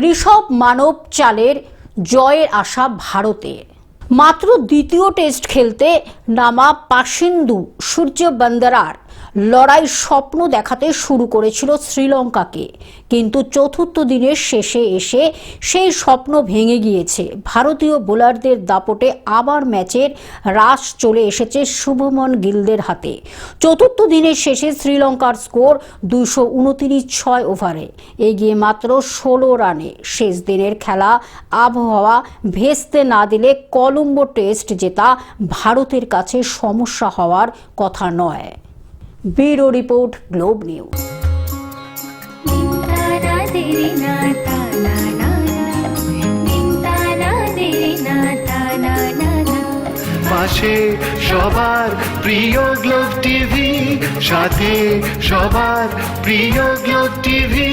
ঋষভ মানব চালের জয়ের আশা ভারতের। মাত্র দ্বিতীয় টেস্ট খেলতে নামা পাসিন্দু সূর্যবন্দরার লড়াই স্বপ্ন দেখাতে শুরু করেছিল শ্রীলঙ্কাকে, কিন্তু চতুর্থ দিনের শেষে এসে সেই স্বপ্ন ভেঙে গিয়েছে। ভারতীয় বোলারদের দাপটে আবার ম্যাচের রাশ চলে এসেছে শুভমন গিলদের হাতে। চতুর্থ দিনের শেষে শ্রীলঙ্কার স্কোর 229 ওভারে, এগিয়ে মাত্র 16 রানে। শেষ দিনের খেলা আবহাওয়া ভেস্তে না দিলে কলম্বো টেস্ট জেতা ভারতের কাছে সমস্যা হওয়ার কথা নয়। Bureau report, globe news. পাশে সবার প্রিয় গ্লোব টিভি, সাথে সবার প্রিয় গ্লোব টিভি।